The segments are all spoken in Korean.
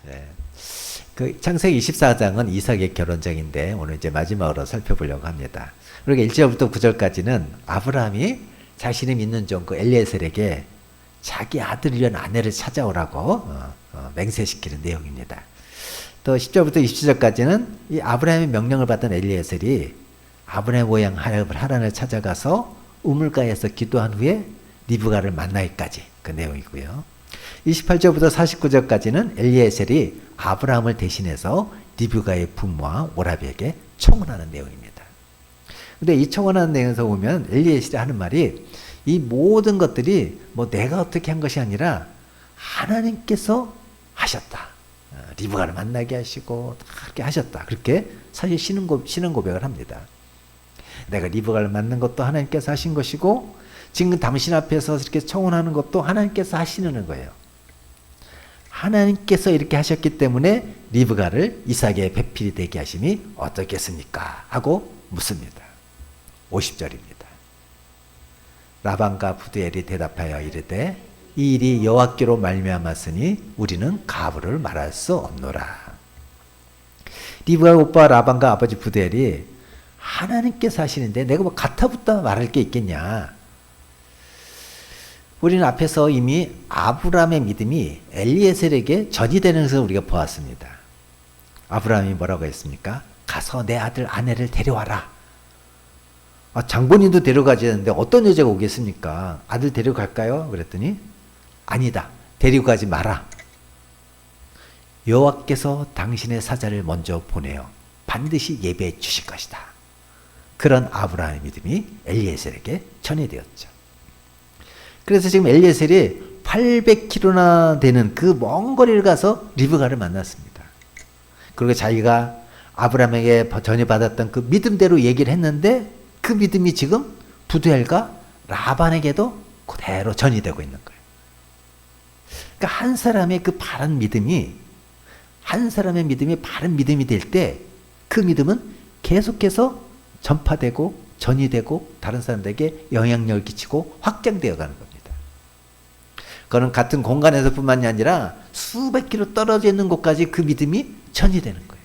예. 그 창세기 24장은 이삭의 결혼장인데 오늘 이제 마지막으로 살펴보려고 합니다. 그러니까 1절부터 9절까지는 아브라함이 자신이 믿는 종 그 엘리에셀에게 자기 아들이란 아내를 찾아오라고 맹세시키는 내용입니다. 또 10절부터 27절까지는 이 아브라함의 명령을 받은 엘리에셀이 아브라함의 모양 하란을 찾아가서 우물가에서 기도한 후에 리브가를 만나기까지 그 내용이고요. 28절부터 49절까지는 엘리에셀이 아브라함을 대신해서 리브가의 부모와 오라비에게 청혼하는 내용입니다. 근데 이 청혼하는 내용에서 보면 엘리에셀이 하는 말이 이 모든 것들이 뭐 내가 어떻게 한 것이 아니라 하나님께서 하셨다. 리브가를 만나게 하시고 그렇게 하셨다. 그렇게 사실 신앙 고백을 합니다. 내가 리브가를 만난 것도 하나님께서 하신 것이고 지금 당신 앞에서 이렇게 청혼하는 것도 하나님께서 하시는 거예요. 하나님께서 이렇게 하셨기 때문에 리브가를 이삭의 배필이 되게 하심이 어떻겠습니까? 하고 묻습니다. 50절입니다. 라반과 부두엘이 대답하여 이르되 이 일이 여호와께로 말미암았으니 우리는 가부를 말할 수 없노라. 리브가의 오빠 라반과 아버지 부두엘이 하나님께서 하시는데 내가 뭐 가타부터 말할 게 있겠냐. 우리는 앞에서 이미 아브라함의 믿음이 엘리에셀에게 전이되는 것을 우리가 보았습니다. 아브라함이 뭐라고 했습니까? 가서 내 아들 아내를 데려와라. 장본인도 데려가지 않는데 어떤 여자가 오겠습니까? 아들 데려갈까요? 그랬더니 아니다. 데려가지 마라. 여호와께서 당신의 사자를 먼저 보내어 반드시 예배해 주실 것이다. 그런 아브라함의 믿음이 엘리에셀에게 전이되었죠. 그래서 지금 엘리에셀이 800km나 되는 그 먼 거리를 가서 리브가를 만났습니다. 그리고 자기가 아브라함에게 전해받았던 그 믿음대로 얘기를 했는데 그 믿음이 지금 부두엘과 라반에게도 그대로 전이되고 있는 거예요. 그러니까 한 사람의 그 바른 믿음이 바른 믿음이 될 때 그 믿음은 계속해서 전파되고 전이되고 다른 사람들에게 영향력을 끼치고 확장되어 가는 겁니다. 그거는 같은 공간에서 뿐만이 아니라 수백 킬로 떨어져 있는 곳까지 그 믿음이 전이되는 거예요.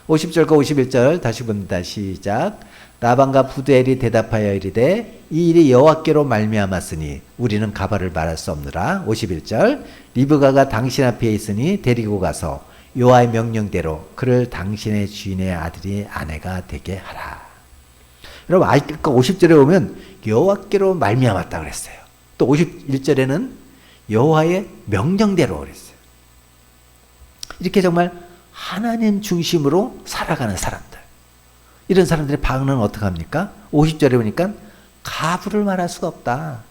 50절과 51절 다시 봅니다. 시작. 라반과 부두엘이 대답하여 이르되 이 일이 여호와께로 말미암았으니 우리는 가바를 말할 수 없느라. 51절. 리브가가 당신 앞에 있으니 데리고 가서 여호와의 명령대로 그를 당신의 주인의 아들이 아내가 되게 하라. 여러분, 아까 50절에 보면 여호와께로 말미암았다 그랬어요. 또 51절에는 여호와의 명령대로 그랬어요. 이렇게 정말 하나님 중심으로 살아가는 사람들. 이런 사람들의 반응은 어떻게 합니까? 50절에 보니까 가부를 말할 수가 없다.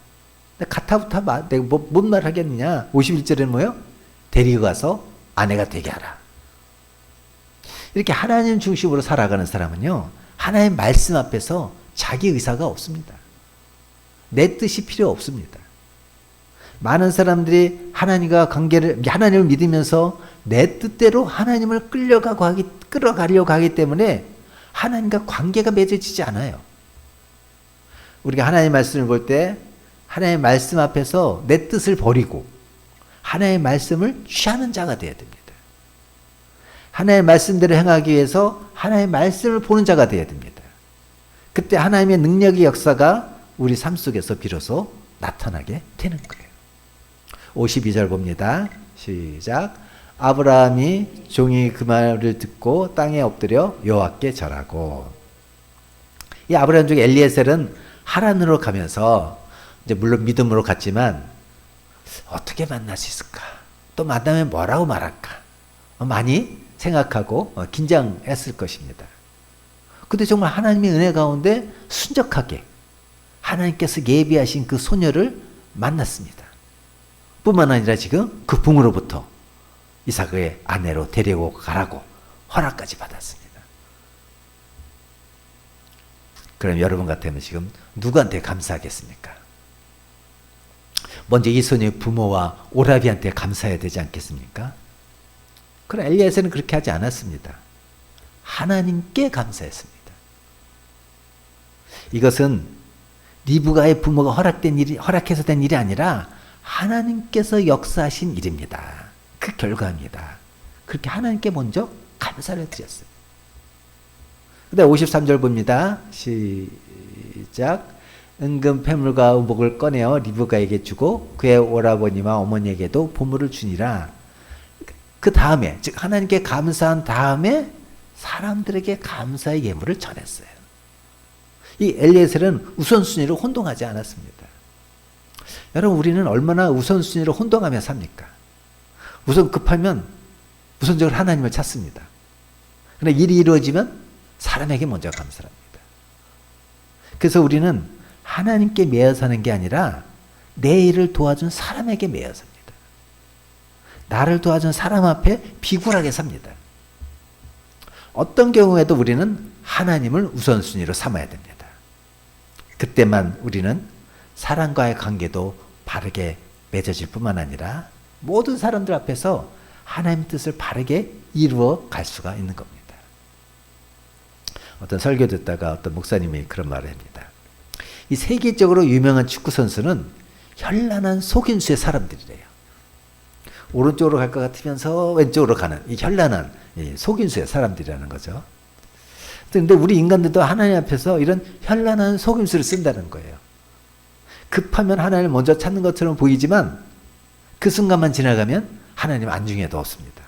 가타부타 내가 뭔 말 하겠느냐? 51절에는 뭐요? 데리고 가서 아내가 되게 하라. 이렇게 하나님 중심으로 살아가는 사람은요, 하나님의 말씀 앞에서 자기 의사가 없습니다. 내 뜻이 필요 없습니다. 많은 사람들이 하나님을 믿으면서 내 뜻대로 하나님을 끌어가려고 하기 때문에 하나님과 관계가 맺어지지 않아요. 우리가 하나님의 말씀을 볼 때 하나님의 말씀 앞에서 내 뜻을 버리고 하나님의 말씀을 취하는 자가 되어야 됩니다. 하나님의 말씀대로 행하기 위해서 하나님의 말씀을 보는 자가 되어야 됩니다. 그때 하나님의 능력의 역사가 우리 삶 속에서 비로소 나타나게 되는 거예요. 52절 봅니다. 시작. 아브라함이 종이 그 말을 듣고 땅에 엎드려 여호와께 절하고. 이 아브라함 중에 엘리에셀은 하란으로 가면서 이제 물론 믿음으로 갔지만 어떻게 만날 수 있을까? 또 만나면 뭐라고 말할까? 많이 생각하고 긴장했을 것입니다. 근데 정말 하나님의 은혜 가운데 순적하게 하나님께서 예비하신 그 소녀를 만났습니다. 뿐만 아니라 지금 그 부모로부터 이삭의 아내로 데리고 가라고 허락까지 받았습니다. 그럼 여러분 같으면 지금 누구한테 감사하겠습니까? 먼저 이 소녀의 부모와 오라비한테 감사해야 되지 않겠습니까? 그러나 엘리야세는 그렇게 하지 않았습니다. 하나님께 감사했습니다. 이것은 리브가의 부모가 허락해서 된 일이 아니라 하나님께서 역사하신 일입니다. 그 결과입니다. 그렇게 하나님께 먼저 감사를 드렸어요. 근데 53절 봅니다. 시작. 은금 패물과 의복을 꺼내어 리브가에게 주고 그의 오라버니와 어머니에게도 보물을 주니라. 그 다음에, 즉 하나님께 감사한 다음에 사람들에게 감사의 예물을 전했어요. 이 엘리에셀은 우선순위를 혼동하지 않았습니다. 여러분, 우리는 얼마나 우선순위를 혼동하며 삽니까? 우선 급하면 우선적으로 하나님을 찾습니다. 그러나 일이 이루어지면 사람에게 먼저 감사합니다. 그래서 우리는 하나님께 매여 사는 게 아니라 내 일을 도와준 사람에게 매여 삽니다. 나를 도와준 사람 앞에 비굴하게 삽니다. 어떤 경우에도 우리는 하나님을 우선순위로 삼아야 됩니다. 그때만 우리는 사람과의 관계도 바르게 맺어질 뿐만 아니라 모든 사람들 앞에서 하나님의 뜻을 바르게 이루어 갈 수가 있는 겁니다. 어떤 설교 듣다가 어떤 목사님이 그런 말을 합니다. 이 세계적으로 유명한 축구 선수는 현란한 속임수의 사람들이래요. 오른쪽으로 갈 것 같으면서 왼쪽으로 가는 이 현란한 속임수의 사람들이라는 거죠. 그런데 우리 인간들도 하나님 앞에서 이런 현란한 속임수를 쓴다는 거예요. 급하면 하나님을 먼저 찾는 것처럼 보이지만 그 순간만 지나가면 하나님 안중에도 없습니다.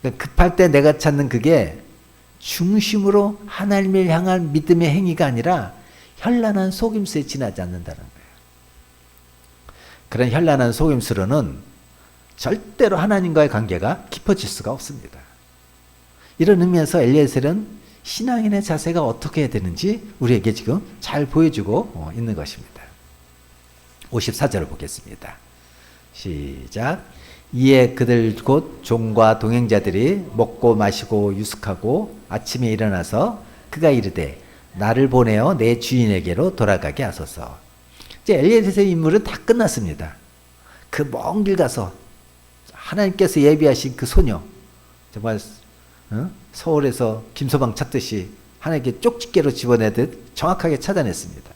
그러니까 급할 때 내가 찾는 그게 중심으로 하나님을 향한 믿음의 행위가 아니라 현란한 속임수에 지나지 않는다는 거예요. 그런 현란한 속임수로는 절대로 하나님과의 관계가 깊어질 수가 없습니다. 이런 의미에서 엘리에셀은 신앙인의 자세가 어떻게 해야 되는지 우리에게 지금 잘 보여주고 있는 것입니다. 54절을 보겠습니다. 시작. 이에 그들 곧 종과 동행자들이 먹고 마시고 유숙하고 아침에 일어나서 그가 이르되 나를 보내어 내 주인에게로 돌아가게 하소서. 이제 엘리에셀의 임무는 다 끝났습니다. 그 먼 길 가서 하나님께서 예비하신 그 소녀, 정말 서울에서 김서방 찾듯이 하나님께 쪽집게로 집어내듯 정확하게 찾아냈습니다.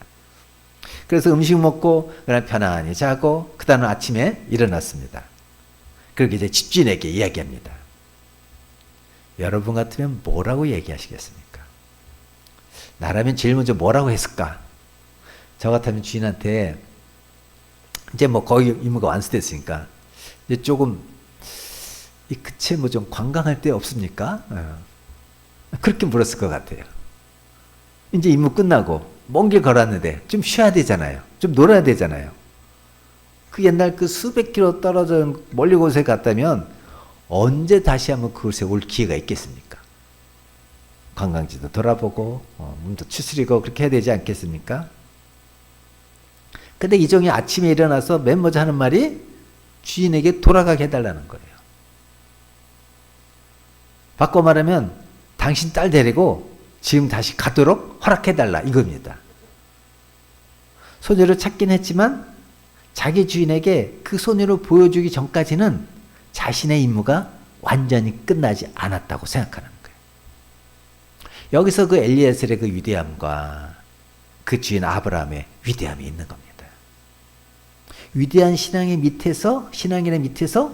그래서 음식 먹고 그냥 편안히 자고 그 다음 아침에 일어났습니다. 그렇게 이제 집주인에게 이야기합니다. 여러분 같으면 뭐라고 얘기하시겠습니까? 나라면 제일 먼저 뭐라고 했을까? 저 같으면 주인한테 이제 뭐 거의 임무가 완수됐으니까 이제 조금 이 그치 뭐 좀 관광할 데 없습니까? 그렇게 물었을 것 같아요. 이제 임무 끝나고 먼 길 걸었는데 좀 쉬어야 되잖아요. 좀 놀아야 되잖아요. 그 옛날 그 수백 킬로 떨어져 멀리 곳에 갔다면 언제 다시 한번 그곳에 올 기회가 있겠습니까? 관광지도 돌아보고 몸도 추스리고 그렇게 해야 되지 않겠습니까? 근데 이 종이 아침에 일어나서 맨 먼저 하는 말이 주인에게 돌아가게 해달라는 거예요. 바꿔 말하면 당신 딸 데리고 지금 다시 가도록 허락해달라 이겁니다. 소녀를 찾긴 했지만 자기 주인에게 그 소녀를 보여주기 전까지는 자신의 임무가 완전히 끝나지 않았다고 생각하는 거예요. 여기서 그 엘리에셀의 그 위대함과 그 주인 아브라함의 위대함이 있는 겁니다. 위대한 신앙의 밑에서, 신앙인의 밑에서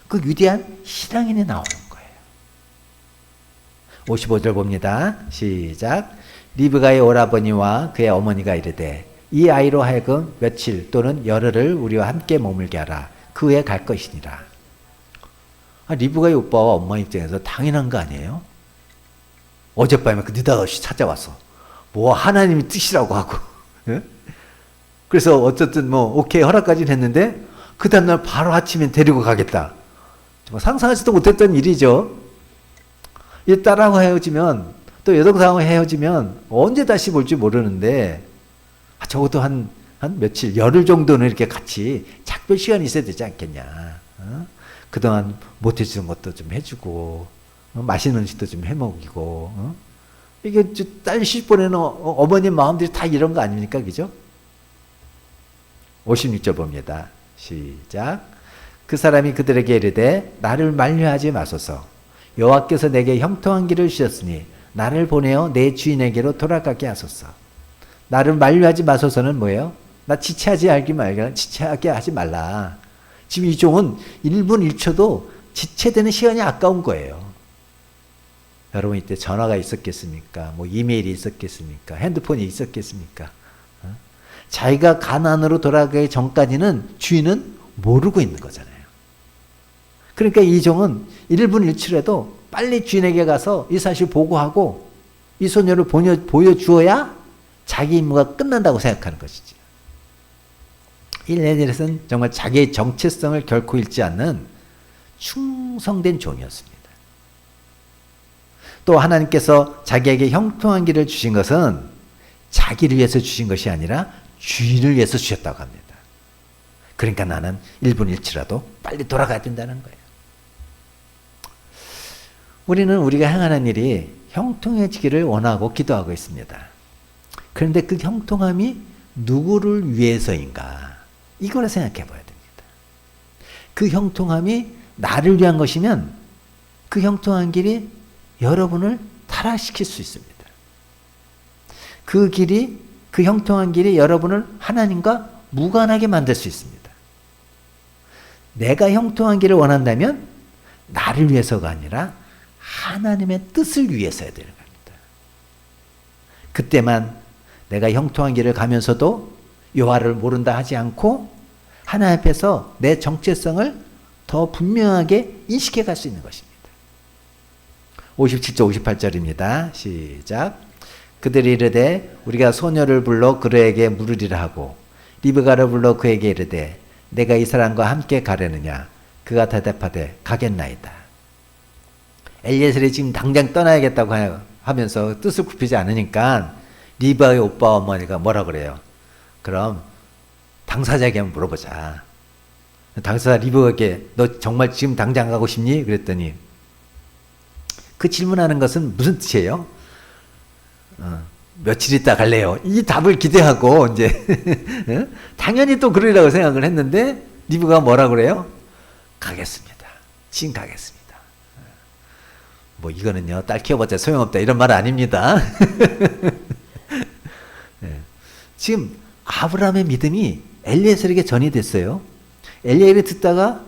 그 위대한 신앙인이 나오는 거예요. 55절 봅니다. 시작. 리브가의 오라버니와 그의 어머니가 이르되 이 아이로 하여금 며칠 또는 열흘을 우리와 함께 머물게 하라. 그 후에 갈 것이니라. 리브가의 오빠와 엄마 입장에서 당연한 거 아니에요? 어젯밤에 그 느닷없이 찾아와서 뭐 하나님의 뜻이라고 하고 그래서 어쨌든 뭐 오케이 허락까지는 했는데 그 다음날 바로 아침에 데리고 가겠다. 정말 상상하지도 못했던 일이죠. 이 딸하고 헤어지면 또 여동생하고 헤어지면 언제 다시 볼지 모르는데 적어도 한 며칠 열흘 정도는 이렇게 같이 작별 시간이 있어야 되지 않겠냐. 그동안 못해주는 것도 좀 해주고 맛있는 음식도 좀 해먹이고 이게 딸 시집 보내는 어머님 마음들이 다 이런 거 아닙니까? 그죠? 56절 봅니다. 시작. 그 사람이 그들에게 이르되 나를 만류하지 마소서. 여호와께서 내게 형통한 길을 주셨으니 나를 보내어 내 주인에게로 돌아가게 하소서. 나를 만류하지 마소서는 뭐예요? 나 지체하지 말기 말라. 지체하게 하지 말라. 지금 이 종은 1분 1초도 지체되는 시간이 아까운 거예요. 여러분 이때 전화가 있었겠습니까? 뭐 이메일이 있었겠습니까? 핸드폰이 있었겠습니까? 자기가 가난으로 돌아가기 전까지는 주인은 모르고 있는 거잖아요. 그러니까 이 종은 1분 1초라도 빨리 주인에게 가서 이 사실 보고하고 이 소녀를 보여주어야 자기 임무가 끝난다고 생각하는 것이지. 엘리에셀은 정말 자기의 정체성을 결코 잃지 않는 충성된 종이었습니다. 또 하나님께서 자기에게 형통한 길을 주신 것은 자기를 위해서 주신 것이 아니라 주인을 위해서 주셨다고 합니다. 그러니까 나는 1분 1초라도 빨리 돌아가야 된다는 거예요. 우리는 우리가 행하는 일이 형통해지기를 원하고 기도하고 있습니다. 그런데 그 형통함이 누구를 위해서인가? 이걸 생각해 봐야 됩니다. 그 형통함이 나를 위한 것이면 그 형통한 길이 여러분을 타락시킬 수 있습니다. 그 형통한 길이 여러분을 하나님과 무관하게 만들 수 있습니다. 내가 형통한 길을 원한다면 나를 위해서가 아니라 하나님의 뜻을 위해서야 되는 겁니다. 그때만 내가 형통한 길을 가면서도 여호와를 모른다 하지 않고 하나님 앞에서 내 정체성을 더 분명하게 인식해 갈 수 있는 것입니다. 57절 58절입니다. 시작. 그들이 이르되 우리가 소녀를 불러 그에게 물으리라 하고 리브가를 불러 그에게 이르되 내가 이 사람과 함께 가려느냐? 그가 대답하되 가겠나이다. 엘리에셀이 지금 당장 떠나야겠다고 하면서 뜻을 굽히지 않으니까 리브가의 오빠 어머니가 뭐라 그래요? 그럼 당사자에게 한번 물어보자. 당사자 리브가에게 너 정말 지금 당장 가고 싶니? 그랬더니 그 질문하는 것은 무슨 뜻이에요? 며칠 있다 갈래요. 이 답을 기대하고 이제 당연히 또 그러리라고 생각을 했는데 리브가 뭐라 그래요? 가겠습니다. 지금 가겠습니다. 뭐 이거는요 딸 키워봤자 소용없다 이런 말 아닙니다. 네. 지금 아브라함의 믿음이 엘리에셀에게 전이 됐어요. 엘리에셀의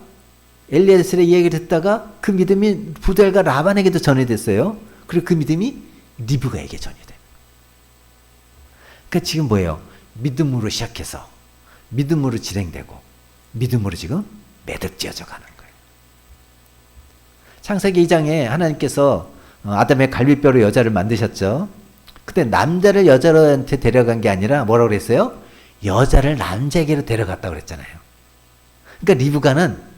이야기를 듣다가 그 믿음이 부델과 라반에게도 전이 됐어요. 그리고 그 믿음이 리브가에게 전이 돼요. 그러니까 지금 뭐예요? 믿음으로 시작해서 믿음으로 진행되고 믿음으로 지금 매듭지어져 가는 거예요. 창세기 2장에 하나님께서 아담의 갈비뼈로 여자를 만드셨죠. 그때 남자를 여자한테 데려간 게 아니라 뭐라고 그랬어요? 여자를 남자에게로 데려갔다고 그랬잖아요. 그러니까 리브가는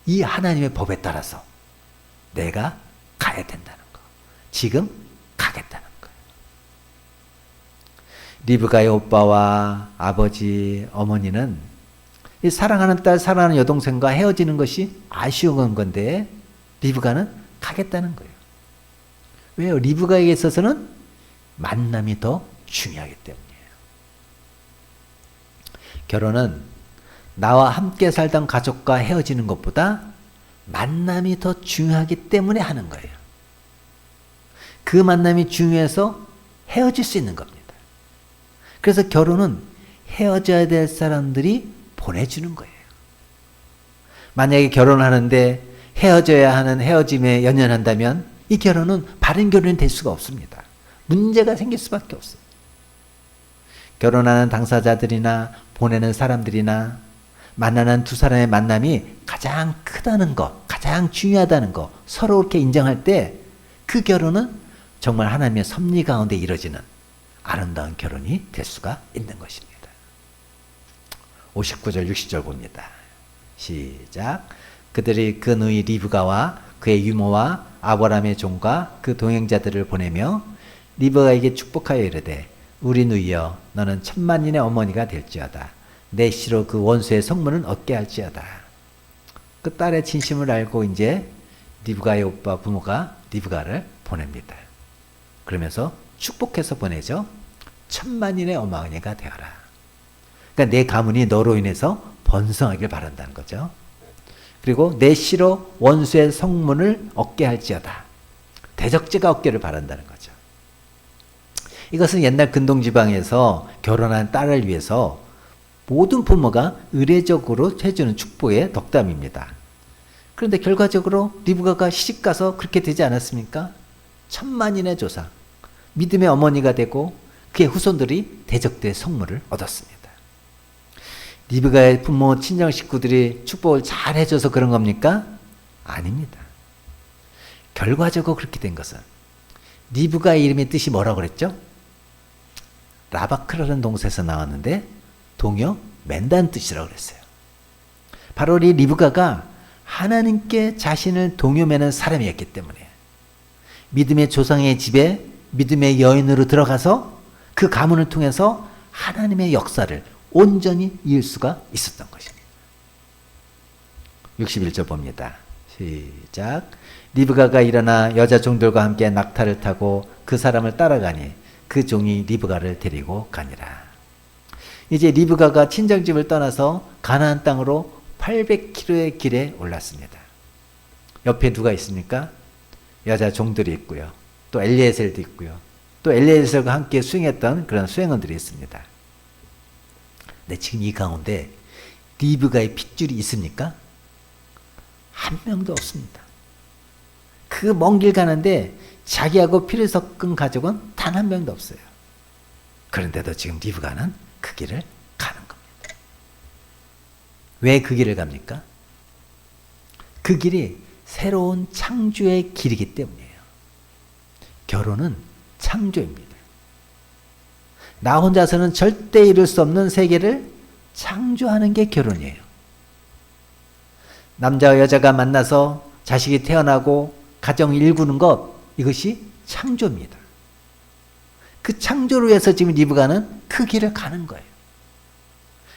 이 하나님의 법에 따라서 내가 가야 된다는 거. 지금 가겠다는 거예요. 리브가의 오빠와 아버지, 어머니는 이 사랑하는 딸, 사랑하는 여동생과 헤어지는 것이 아쉬운 건데 리브가는 가겠다는 거예요. 왜요? 리브가에게 있어서는 만남이 더 중요하기 때문이에요. 결혼은 나와 함께 살던 가족과 헤어지는 것보다 만남이 더 중요하기 때문에 하는 거예요. 그 만남이 중요해서 헤어질 수 있는 겁니다. 그래서 결혼은 헤어져야 될 사람들이 보내주는 거예요. 만약에 결혼하는데 헤어져야 하는 헤어짐에 연연한다면 이 결혼은 바른 결혼이 될 수가 없습니다. 문제가 생길 수밖에 없어요. 결혼하는 당사자들이나 보내는 사람들이나 만나는 두 사람의 만남이 가장 크다는 것, 가장 중요하다는 것, 서로 이렇게 인정할 때 그 결혼은 정말 하나님의 섭리 가운데 이루어지는 아름다운 결혼이 될 수가 있는 것입니다. 59절 60절 봅니다. 시작. 그들이 그 누이 리브가와 그의 유모와 아브라함의 종과 그 동행자들을 보내며 리브가에게 축복하여 이르되 우리 누이여 너는 천만인의 어머니가 될지어다. 내 시로 그 원수의 성문을 얻게 할지어다. 그 딸의 진심을 알고 이제 리브가의 오빠 부모가 리브가를 보냅니다. 그러면서 축복해서 보내죠. 천만인의 어머니가 되어라. 그러니까 내 가문이 너로 인해서 번성하길 바란다는 거죠. 그리고 내 시로 원수의 성문을 얻게 할지어다. 대적제가 얻기를 바란다는 거죠. 이것은 옛날 근동지방에서 결혼한 딸을 위해서 모든 부모가 의례적으로 해주는 축복의 덕담입니다. 그런데 결과적으로 리브가가 시집가서 그렇게 되지 않았습니까? 천만인의 조상, 믿음의 어머니가 되고 그의 후손들이 대적된 성물을 얻었습니다. 리브가의 부모 친정 식구들이 축복을 잘 해줘서 그런 겁니까? 아닙니다. 결과적으로 그렇게 된 것은 리브가의 이름의 뜻이 뭐라고 그랬죠? 라바크라는 동사에서 나왔는데 동요 맨다는 뜻이라고 그랬어요. 바로 이 리브가가 하나님께 자신을 동요매는 사람이었기 때문에 믿음의 조상의 집에 믿음의 여인으로 들어가서 그 가문을 통해서 하나님의 역사를 온전히 이을 수가 있었던 것입니다. 61절 봅니다. 시작. 리브가가 일어나 여자 종들과 함께 낙타를 타고 그 사람을 따라가니 그 종이 리브가를 데리고 가니라. 이제 리브가가 친정집을 떠나서 가나안 땅으로 800km의 길에 올랐습니다. 옆에 누가 있습니까? 여자 종들이 있고요. 또 엘리에셀도 있고요. 또 엘리에셀과 함께 수행했던 그런 수행원들이 있습니다. 근데 지금 이 가운데 리브가의 핏줄이 있습니까? 한 명도 없습니다. 그 먼 길 가는데 자기하고 피를 섞은 가족은 단 한 명도 없어요. 그런데도 지금 리브가는 그 길을 가는 겁니다. 왜 그 길을 갑니까? 그 길이 새로운 창조의 길이기 때문이에요. 결혼은 창조입니다. 나 혼자서는 절대 이룰 수 없는 세계를 창조하는 게 결혼이에요. 남자와 여자가 만나서 자식이 태어나고 가정을 일구는 것, 이것이 창조입니다. 그 창조를 위해서 지금 리브가는 그 길을 가는 거예요.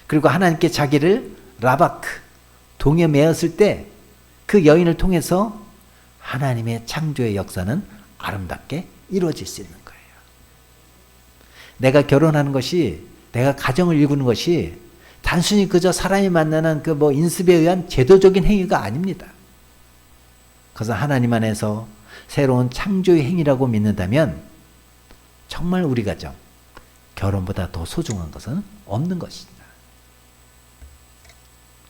그리고 하나님께 자기를 라바크, 동에 매었을 때 그 여인을 통해서 하나님의 창조의 역사는 아름답게 이루어질 수 있는 거예요. 내가 결혼하는 것이, 내가 가정을 일구는 것이 단순히 그저 사람이 만나는 그 인습에 의한 제도적인 행위가 아닙니다. 그것은 하나님 안에서 새로운 창조의 행위라고 믿는다면 정말 우리 가정, 결혼보다 더 소중한 것은 없는 것입니다.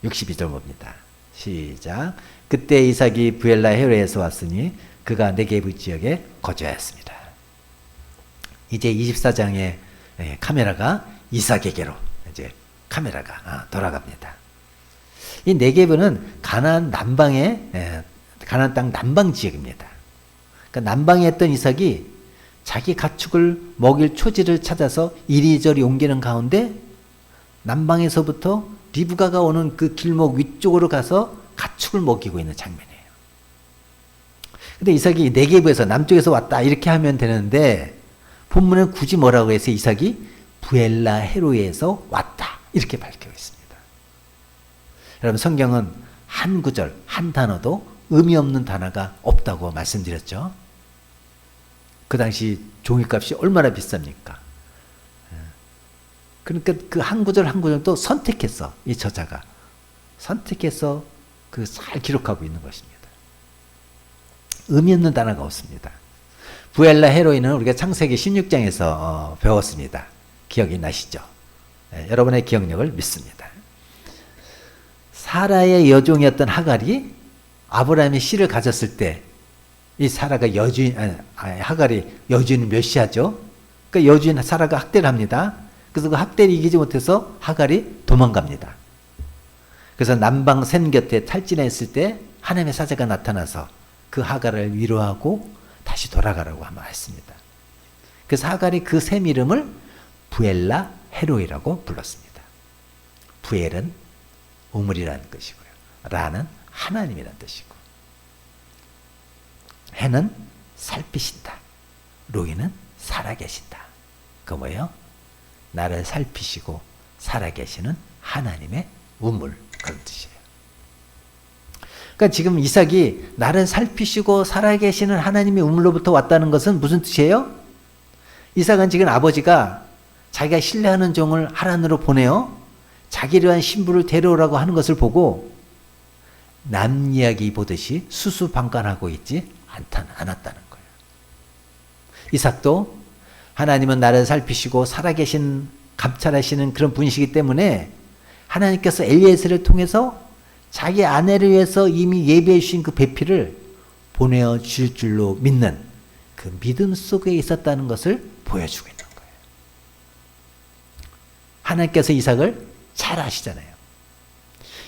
62절 봅니다. 시작. 그때 이삭이 부엘라 헤레에서 왔으니 그가 네게브 지역에 거주하였습니다. 이제 24장의 카메라가 이삭에게로 이제 카메라가 돌아갑니다. 이 네게브는 가나안 남방의 가나안 땅 남방 지역입니다. 그러니까 남방에 있던 이삭이 자기 가축을 먹일 초지를 찾아서 이리저리 옮기는 가운데 남방에서부터 리브가가 오는 그 길목 위쪽으로 가서 가축을 먹이고 있는 장면이에요. 근데 이삭이 네게브에서 남쪽에서 왔다 이렇게 하면 되는데 본문은 굳이 뭐라고 해서 이삭이 부엘라 헤로에서 왔다 이렇게 밝혀 있습니다. 여러분 성경은 한 구절 한 단어도 의미 없는 단어가 없다고 말씀드렸죠. 그 당시 종이값이 얼마나 비쌉니까? 그러니까 그 한 구절 한 구절도 선택했어. 이 저자가 선택해서 그 잘 기록하고 있는 것입니다. 의미 없는 단어가 없습니다. 부엘라 헤로이는 우리가 창세기 16장에서 배웠습니다. 기억이 나시죠? 여러분의 기억력을 믿습니다. 사라의 여종이었던 하갈이 아브라함이 씨를 가졌을 때 이 사라가 여주인, 하갈이 여주인을 멸시하죠. 그러니까 여주인 사라가 학대를 합니다. 그래서 그 학대를 이기지 못해서 하갈이 도망갑니다. 그래서 남방 센 곁에 탈진했을 때 하나님의 사자가 나타나서 그 하갈을 위로하고 다시 돌아가라고 했습니다. 그래서 하갈이 그 셈 이름을 부엘라 헤로이라고 불렀습니다. 부엘은 우물이라는 뜻이고요. 라는 하나님이라는 뜻이고, 해는 살피신다. 로이는 살아계신다. 그 뭐예요? 나를 살피시고 살아계시는 하나님의 우물, 그런 뜻이에요. 그러니까 지금 이삭이 나를 살피시고 살아계시는 하나님의 우물로부터 왔다는 것은 무슨 뜻이에요? 이삭은 지금 아버지가 자기가 신뢰하는 종을 하란으로 보내어 자기를 위한 신부를 데려오라고 하는 것을 보고 남 이야기 보듯이 수수방관하고 있지 않았다는 거예요. 이삭도 하나님은 나를 살피시고 살아계신 감찰하시는 그런 분이시기 때문에 하나님께서 엘리에셀을 통해서 자기 아내를 위해서 이미 예비해 주신 그 배필을 보내어 줄 줄로 믿는 그 믿음 속에 있었다는 것을 보여주고 있는 거예요. 하나님께서 이삭을 잘 아시잖아요.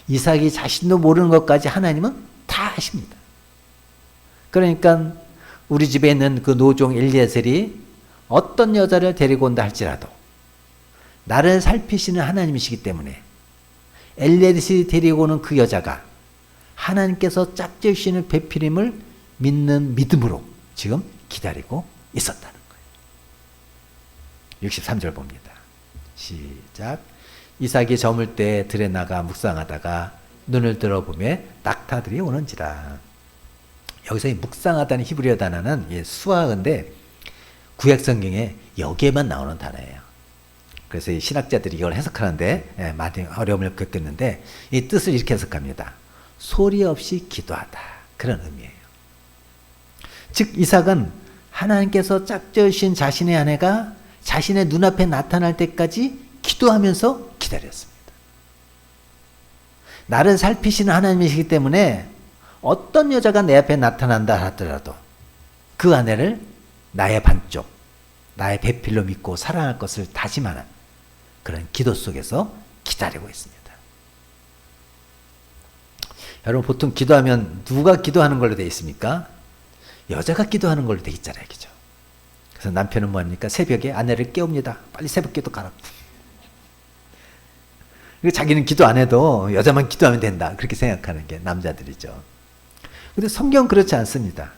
이삭이 자신도 모르는 것까지 하나님은 다 아십니다. 그러니까 우리 집에 있는 그 노종 엘리에셀이 어떤 여자를 데리고 온다 할지라도 나를 살피시는 하나님이시기 때문에 엘리에셀이 데리고 오는 그 여자가 하나님께서 짝지으시는 배필임을 믿는 믿음으로 지금 기다리고 있었다는 거예요. 63절 봅니다. 시작. 이삭이 저물 때 들에 나가 묵상하다가 눈을 들어보며 낙타들이 오는지라. 여기서 이 묵상하다는 히브리어 단어는 수학인데 구약 성경에 여기에만 나오는 단어예요. 그래서 이 신학자들이 이걸 해석하는데 많이 어려움을 겪겠는데 이 뜻을 이렇게 해석합니다. 소리 없이 기도하다. 그런 의미예요. 즉 이삭은 하나님께서 짝지으신 자신의 아내가 자신의 눈앞에 나타날 때까지 기도하면서 기다렸습니다. 나를 살피시는 하나님이시기 때문에 어떤 여자가 내 앞에 나타난다 하더라도 그 아내를 나의 반쪽, 나의 배필로 믿고 사랑할 것을 다짐하는 그런 기도 속에서 기다리고 있습니다. 여러분 보통 기도하면 누가 기도하는 걸로 되어 있습니까? 여자가 기도하는 걸로 되어 있잖아요. 그죠? 그래서 남편은 뭐합니까? 새벽에 아내를 깨웁니다. 빨리 새벽 기도 가라고. 자기는 기도 안 해도 여자만 기도하면 된다. 그렇게 생각하는 게 남자들이죠. 근데 성경은 그렇지 않습니다.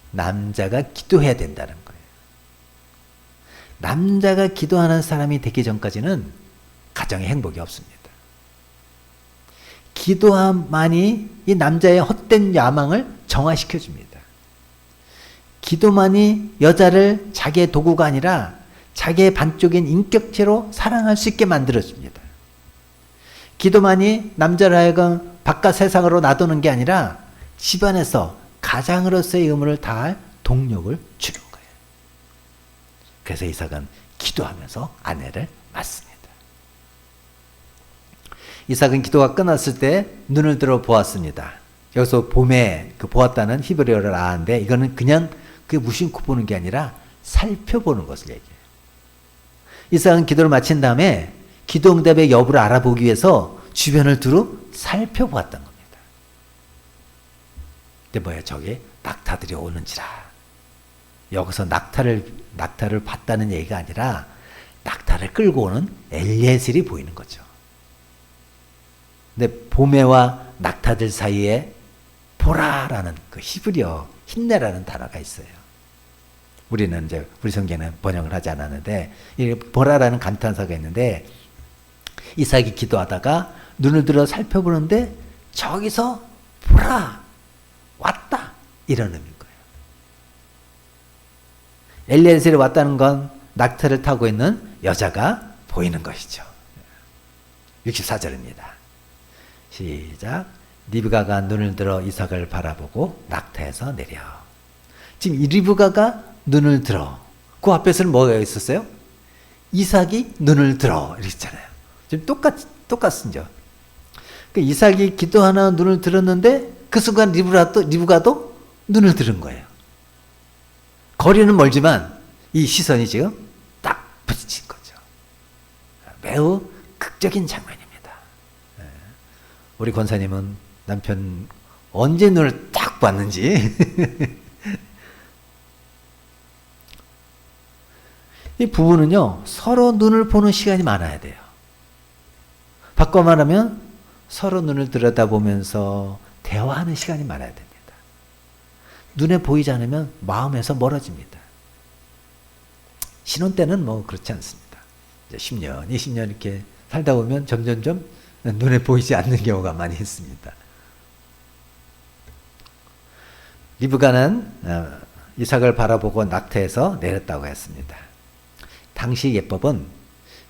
남자가 기도해야 된다는 거예요. 남자가 기도하는 사람이 되기 전까지는 가정에 행복이 없습니다. 기도만이 이 남자의 헛된 야망을 정화시켜 줍니다. 기도만이 여자를 자기의 도구가 아니라 자기의 반쪽인 인격체로 사랑할 수 있게 만들어 줍니다. 기도만이 남자를 하여금 바깥 세상으로 놔두는 게 아니라 집안에서 가장으로서의 의무를 다할 동력을 주는 거예요. 그래서 이삭은 기도하면서 아내를 맞습니다. 이삭은 기도가 끝났을 때 눈을 들어 보았습니다. 여기서 봄에 그 보았다는 히브리어를 아는데 이거는 그냥 그 무심코 보는 게 아니라 살펴보는 것을 얘기해요. 이삭은 기도를 마친 다음에 기도 응답의 여부를 알아보기 위해서 주변을 두루 살펴보았던 겁니다. 근데 뭐야, 저게 낙타들이 오는지라. 여기서 낙타를 봤다는 얘기가 아니라 낙타를 끌고 오는 엘리에셀이 보이는 거죠. 근데 보메와 낙타들 사이에 보라라는 그 히브리어 힘내라는 단어가 있어요. 우리는 이제 우리 성경에는 번역을 하지 않았는데 이 보라라는 감탄사가 있는데 이삭이 기도하다가 눈을 들어 살펴보는데 저기서 보라 왔다 이런 의미인 거예요. 엘리에셀이 왔다는 건 낙타를 타고 있는 여자가 보이는 것이죠. 64절입니다. 시작. 리브가가 눈을 들어 이삭을 바라보고 낙타에서 내려. 지금 이 리브가가 눈을 들어. 그 앞에서는 뭐가 있었어요? 이삭이 눈을 들어 이렇게 있잖아요. 지금 똑같습니다. 그 이삭이 기도하나 눈을 들었는데 그 순간 리브가도 눈을 들은 거예요. 거리는 멀지만 이 시선이 지금 딱 부딪힌 거죠. 매우 극적인 장면입니다. 우리 권사님은 남편 언제 눈을 딱 봤는지 이 부부는요 서로 눈을 보는 시간이 많아야 돼요. 바꿔 말하면 서로 눈을 들여다보면서 대화하는 시간이 많아야 됩니다. 눈에 보이지 않으면 마음에서 멀어집니다. 신혼 때는 뭐 그렇지 않습니다. 이제 10년, 20년 이렇게 살다 보면 점점점 눈에 보이지 않는 경우가 많이 있습니다. 리브가는 이삭을 바라보고 낙타에서 내렸다고 했습니다. 당시 예법은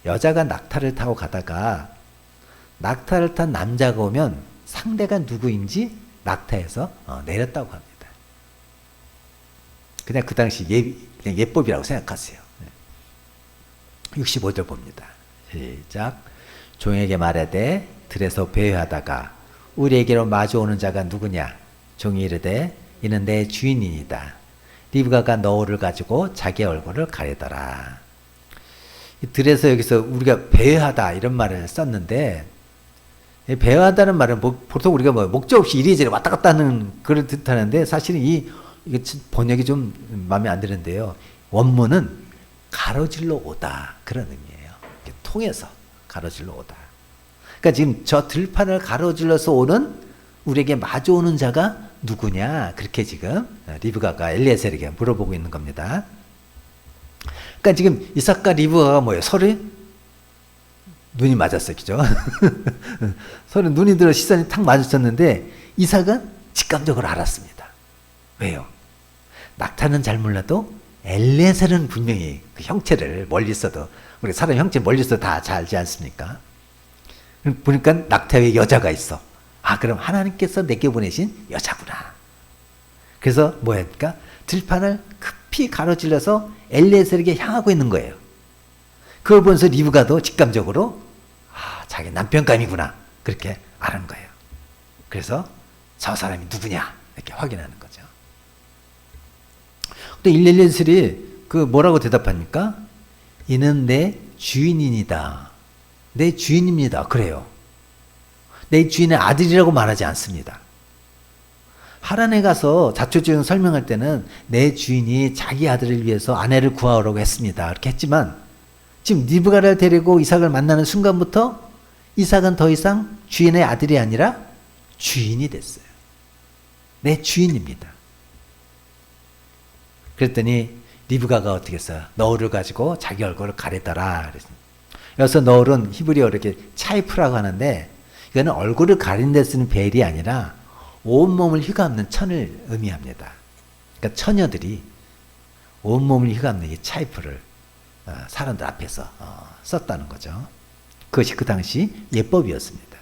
여자가 낙타를 타고 가다가 낙타를 탄 남자가 오면 상대가 누구인지 낙타에서 내렸다고 합니다. 그냥 그 당시 그냥 예법이라고 생각하세요. 65절 봅니다. 시작. 종에게 말하되 들에서 배회하다가 우리에게로 마주오는 자가 누구냐? 종이 이르되 이는 내 주인이니이다. 리브가가 너울을 가지고 자기 얼굴을 가리더라. 이 들에서 여기서 우리가 배회하다 이런 말을 썼는데, 배회하다는 말은 보통 우리가 목적 없이 이리저리 왔다 갔다 하는 그런 듯 하는데, 사실은 이게 번역이 좀 마음에 안 드는데요. 원문은 가로질러 오다 그런 의미예요. 이렇게 통해서 가로질러 오다. 그러니까 지금 저 들판을 가로질러서 오는 우리에게 마주오는 자가 누구냐? 그렇게 지금 리브가가 엘리에셀에게 물어보고 있는 겁니다. 그러니까 지금 이삭과 리브가가 뭐예요? 서로 눈이 맞았어요. 그죠? 서로 눈이 들어 시선이 탁 마주쳤는데 이삭은 직감적으로 알았습니다. 왜요? 낙타는 잘 몰라도 엘리에셀은 분명히 그 형체를 멀리 있어도, 우리 사람 형체 멀리 있어도 다 잘 알지 않습니까? 보니까 낙타 위에 여자가 있어. 아, 그럼 하나님께서 내게 보내신 여자구나. 그래서 뭐야? 그러니까 들판을 급히 가로질러서 엘리에셀에게 향하고 있는 거예요. 그걸 보면서 리브가도 직감적으로 자기 남편감이구나 그렇게 아는 거예요. 그래서 저 사람이 누구냐 이렇게 확인하는 거죠. 근데 엘리에셀이 그 뭐라고 대답합니까? 이는 내 주인이니다. 내 주인입니다. 그래요. 내 주인의 아들이라고 말하지 않습니다. 하란에 가서 자초지종 설명할 때는 내 주인이 자기 아들을 위해서 아내를 구하오라고 했습니다. 이렇게 했지만 지금 리브가를 데리고 이삭을 만나는 순간부터 이삭은 더 이상 주인의 아들이 아니라 주인이 됐어요. 내 주인입니다. 그랬더니 리브가가 어떻게 했어요? 너울을 가지고 자기 얼굴을 가리더라. 여기서 너울은 히브리어로 이렇게 차이프라고 하는데, 이거는 얼굴을 가린 데 쓰는 벨이 아니라 온몸을 휘감는 천을 의미합니다. 그러니까 처녀들이 온몸을 휘감는 이 차이프를 사람들 앞에서 썼다는 거죠. 그것이 그 당시 예법이었습니다.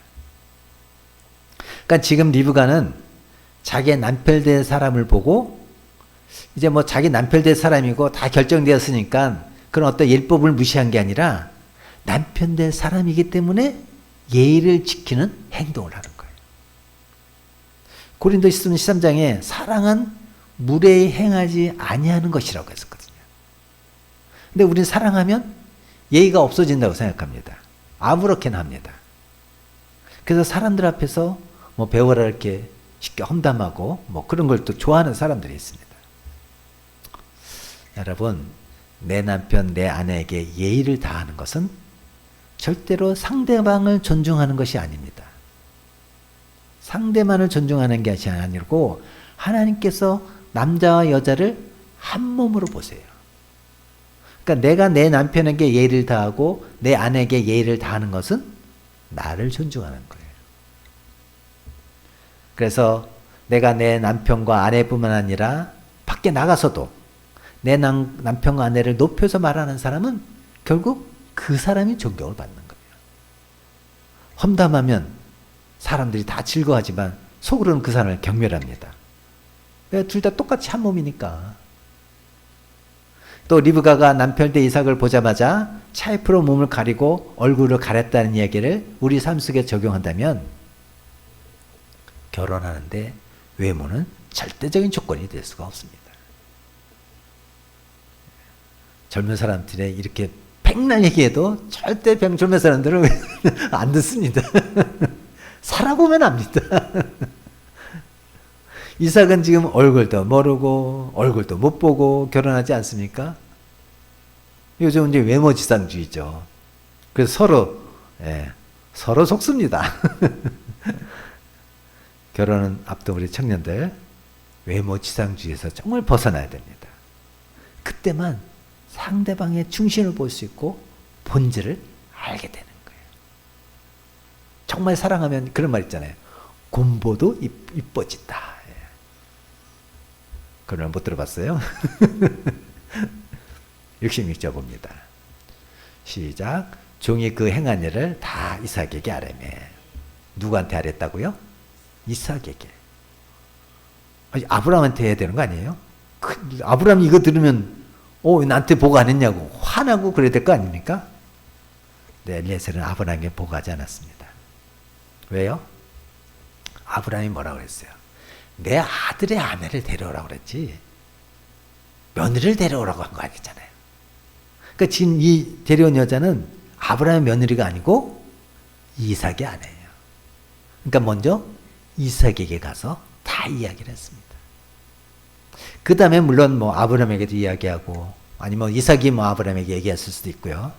그러니까 지금 리브가는 자기의 남편 될 사람을 보고, 이제 뭐 자기 남편 될 사람이고 다 결정되었으니까 그런 어떤 율법을 무시한 게 아니라 남편 될 사람이기 때문에 예의를 지키는 행동을 하는 거예요. 고린도전서 13장에 사랑은 무례히 행하지 아니하는 것이라고 했었거든요. 근데 우리는 사랑하면 예의가 없어진다고 생각합니다. 아무렇게나 합니다. 그래서 사람들 앞에서 뭐 배워라 이렇게 쉽게 험담하고 뭐 그런 걸 또 좋아하는 사람들이 있습니다. 여러분, 내 남편, 내 아내에게 예의를 다하는 것은 절대로 상대방을 존중하는 것이 아닙니다. 상대만을 존중하는 것이 아니고 하나님께서 남자와 여자를 한 몸으로 보세요. 그러니까 내가 내 남편에게 예의를 다하고 내 아내에게 예의를 다하는 것은 나를 존중하는 거예요. 그래서 내가 내 남편과 아내뿐만 아니라 밖에 나가서도 내 남편과 아내를 높여서 말하는 사람은 결국 그 사람이 존경을 받는 거예요. 험담하면 사람들이 다 즐거워하지만 속으로는 그 사람을 경멸합니다. 왜? 둘 다 똑같이 한 몸이니까. 또 리브가가 남편 대 이삭을 보자마자 차이프로 몸을 가리고 얼굴을 가렸다는 이야기를 우리 삶 속에 적용한다면 결혼하는데 외모는 절대적인 조건이 될 수가 없습니다. 젊은 사람들의 이렇게 백날 얘기해도 절대 젊은 사람들은 안 듣습니다. 살아보면 압니다. 이삭은 지금 얼굴도 모르고 얼굴도 못 보고 결혼하지 않습니까? 요즘 이제 외모지상주의죠. 그래서 서로 속습니다. 결혼은 앞둔 우리 청년들 외모지상주의에서 정말 벗어나야 됩니다. 그때만 상대방의 중심을 볼 수 있고 본질을 알게 되는 거예요. 정말 사랑하면 그런 말 있잖아요. 곰보도 이뻐진다. 그런 말 못 들어봤어요? 66절 봅니다. 시작. 종이 그 행한 일을 다 이삭에게 아뢰매. 누구한테 아랬다고요? 이삭에게. 아니, 아브라함한테 해야 되는 거 아니에요? 아브라함이 이거 들으면 나한테 보고 안 했냐고 화나고 그래야 될 거 아닙니까? 네, 엘리에셀은 아브라함에게 보고하지 않았습니다. 왜요? 아브라함이 뭐라고 그랬어요? 내 아들의 아내를 데려오라고 그랬지 며느리를 데려오라고 한 거 아니잖아요. 그러니까 지금 이 데려온 여자는 아브라함의 며느리가 아니고 이삭의 아내예요. 그러니까 먼저 이삭에게 가서 다 이야기를 했습니다. 그 다음에 물론 뭐 아브라함에게도 이야기하고 아니면 이삭이 뭐 아브라함에게 얘기했을 수도 있고요.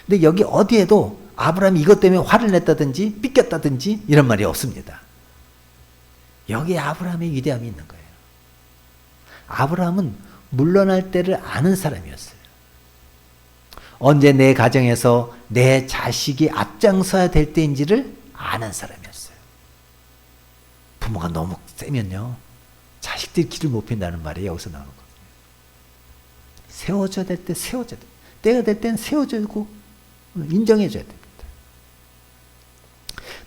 근데 여기 어디에도 아브라함이 이것 때문에 화를 냈다든지 삐꼈다든지 이런 말이 없습니다. 여기에 아브라함의 위대함이 있는 거예요. 아브라함은 물러날 때를 아는 사람이었어요. 언제 내 가정에서 내 자식이 앞장서야 될 때인지를 아는 사람이었어요. 부모가 너무 세면요 자식들이 길을 못 핀다는 말이 여기서 나오는 거거든요. 세워줘야 될 때 세워줘야 돼. 때가 될 땐 세워주고 인정해줘야 됩니다.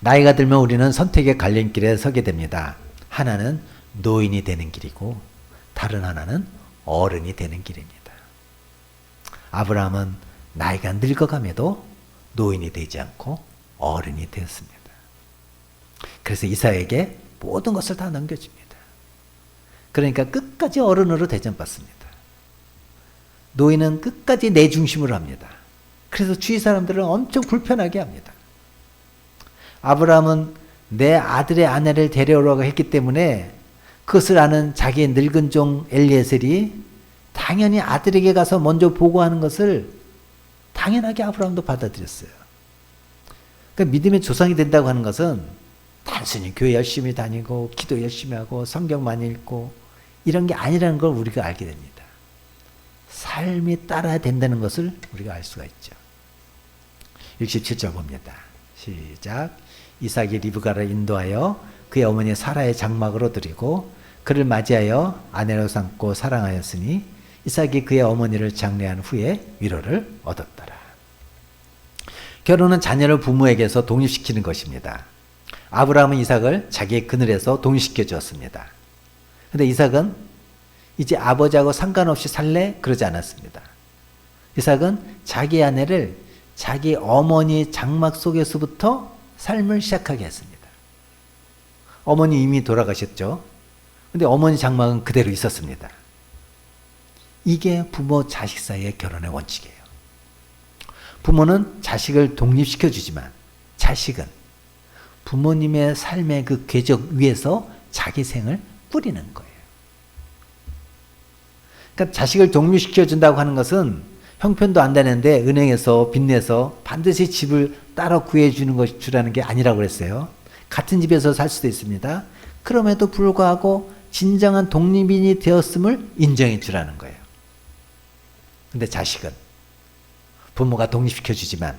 나이가 들면 우리는 선택의 갈림길에 서게 됩니다. 하나는 노인이 되는 길이고 다른 하나는 어른이 되는 길입니다. 아브라함은 나이가 늙어감에도 노인이 되지 않고 어른이 되었습니다. 그래서 이삭에게 모든 것을 다 넘겨줍니다. 그러니까 끝까지 어른으로 대접받습니다. 노인은 끝까지 내 중심으로 합니다. 그래서 주위 사람들은 엄청 불편하게 합니다. 아브라함은 내 아들의 아내를 데려오라고 했기 때문에 그것을 아는 자기의 늙은 종 엘리에셀이 당연히 아들에게 가서 먼저 보고하는 것을 당연하게 아브라함도 받아들였어요. 그러니까 믿음의 조상이 된다고 하는 것은 단순히 교회 열심히 다니고 기도 열심히 하고 성경 많이 읽고 이런 게 아니라는 걸 우리가 알게 됩니다. 삶이 따라야 된다는 것을 우리가 알 수가 있죠. 67절 봅니다. 시작. 이삭이 리브가를 인도하여 그의 어머니 사라의 장막으로 드리고 그를 맞이하여 아내로 삼고 사랑하였으니 이삭이 그의 어머니를 장례한 후에 위로를 얻었더라. 결혼은 자녀를 부모에게서 독립시키는 것입니다. 아브라함은 이삭을 자기의 그늘에서 독립시켜 주었습니다. 그런데 이삭은 이제 아버지하고 상관없이 살래? 그러지 않았습니다. 이삭은 자기 아내를 자기 어머니 장막 속에서부터 삶을 시작하게 했습니다. 어머니 이미 돌아가셨죠. 근데 어머니 장막은 그대로 있었습니다. 이게 부모 자식 사이의 결혼의 원칙이에요. 부모는 자식을 독립시켜 주지만 자식은 부모님의 삶의 그 궤적 위에서 자기 생을 꾸리는 거예요. 그러니까 자식을 독립시켜 준다고 하는 것은 형편도 안 되는데 은행에서 빚내서 반드시 집을 따로 구해주는 것 주라는 게 아니라고 그랬어요. 같은 집에서 살 수도 있습니다. 그럼에도 불구하고 진정한 독립인이 되었음을 인정해 주라는 거예요. 근데 자식은 부모가 독립시켜 주지만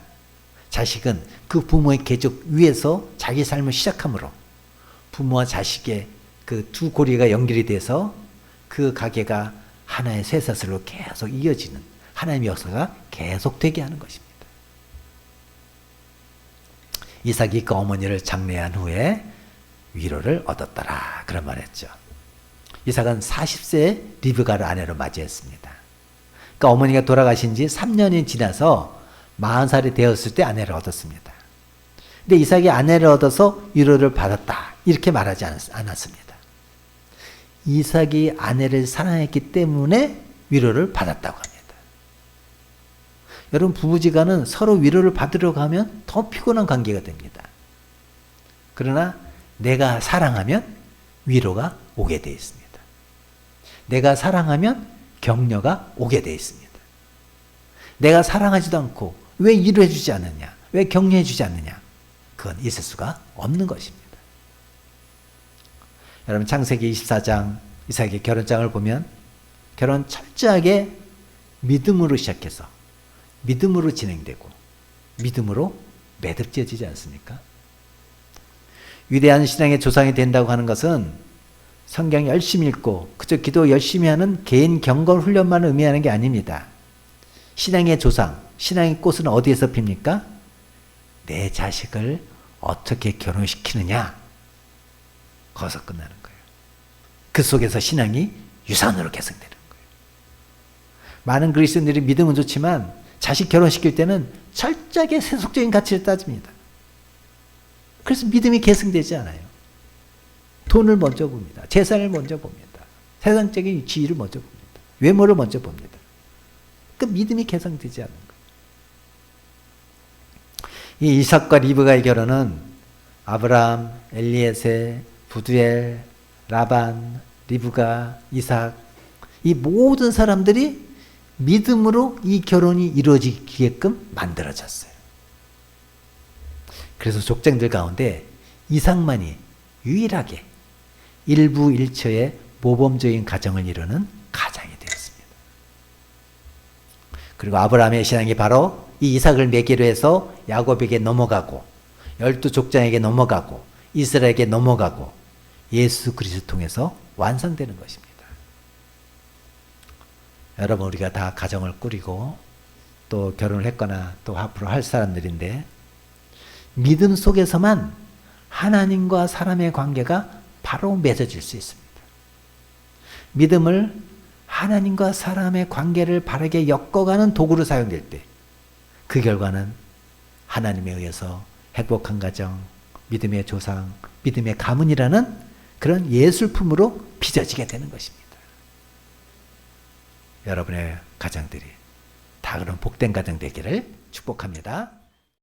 자식은 그 부모의 궤적 위에서 자기 삶을 시작함으로 부모와 자식의 그 두 고리가 연결이 돼서 그 가게가 하나의 쇠사슬로 계속 이어지는 하나님의 역사가 계속되게 하는 것입니다. 이삭이 그 어머니를 장례한 후에 위로를 얻었더라 그런 말 했죠. 이삭은 40세에 리브가를 아내로 맞이했습니다. 그러니까 어머니가 돌아가신 지 3년이 지나서 40살이 되었을 때 아내를 얻었습니다. 근데 이삭이 아내를 얻어서 위로를 받았다 이렇게 말하지 않았습니다. 이삭이 아내를 사랑했기 때문에 위로를 받았다고 합니다. 여러분 부부지간은 서로 위로를 받으려고 하면 더 피곤한 관계가 됩니다. 그러나 내가 사랑하면 위로가 오게 되어 있습니다. 내가 사랑하면 격려가 오게 되어 있습니다. 내가 사랑하지도 않고 왜 위로해 주지 않느냐, 왜 격려해 주지 않느냐, 그건 있을 수가 없는 것입니다. 여러분 창세기 24장 이삭의 결혼장을 보면 결혼 철저하게 믿음으로 시작해서 믿음으로 진행되고 믿음으로 매듭지어지지 않습니까? 위대한 신앙의 조상이 된다고 하는 것은 성경 열심히 읽고 그저 기도 열심히 하는 개인 경건 훈련만 의미하는 게 아닙니다. 신앙의 조상, 신앙의 꽃은 어디에서 핍니까? 내 자식을 어떻게 결혼시키느냐, 거기서 끝나는 거예요. 그 속에서 신앙이 유산으로 계승되는 거예요. 많은 그리스도인들이 믿음은 좋지만 자식 결혼시킬 때는 철저하게 세속적인 가치를 따집니다. 그래서 믿음이 계승되지 않아요. 돈을 먼저 봅니다. 재산을 먼저 봅니다. 세상적인 지위를 먼저 봅니다. 외모를 먼저 봅니다. 그 믿음이 개성되지 않는 거예요. 이 이삭과 리브가의 결혼은 아브라함, 엘리에세, 부두엘, 라반, 리브가, 이삭 이 모든 사람들이 믿음으로 이 결혼이 이루어지게끔 만들어졌어요. 그래서 족장들 가운데 이삭만이 유일하게 일부 일처의 모범적인 가정을 이루는 가장이 되었습니다. 그리고 아브라함의 신앙이 바로 이 이삭을 매개로 해서 야곱에게 넘어가고 12족장에게 넘어가고 이스라엘에게 넘어가고 예수 그리스도 통해서 완성되는 것입니다. 여러분 우리가 다 가정을 꾸리고 또 결혼을 했거나 또 앞으로 할 사람들인데 믿음 속에서만 하나님과 사람의 관계가 바로 맺어질 수 있습니다. 믿음을 하나님과 사람의 관계를 바르게 엮어가는 도구로 사용될 때 그 결과는 하나님에 의해서 행복한 가정, 믿음의 조상, 믿음의 가문이라는 그런 예술품으로 빚어지게 되는 것입니다. 여러분의 가정들이 다 그런 복된 가정 되기를 축복합니다.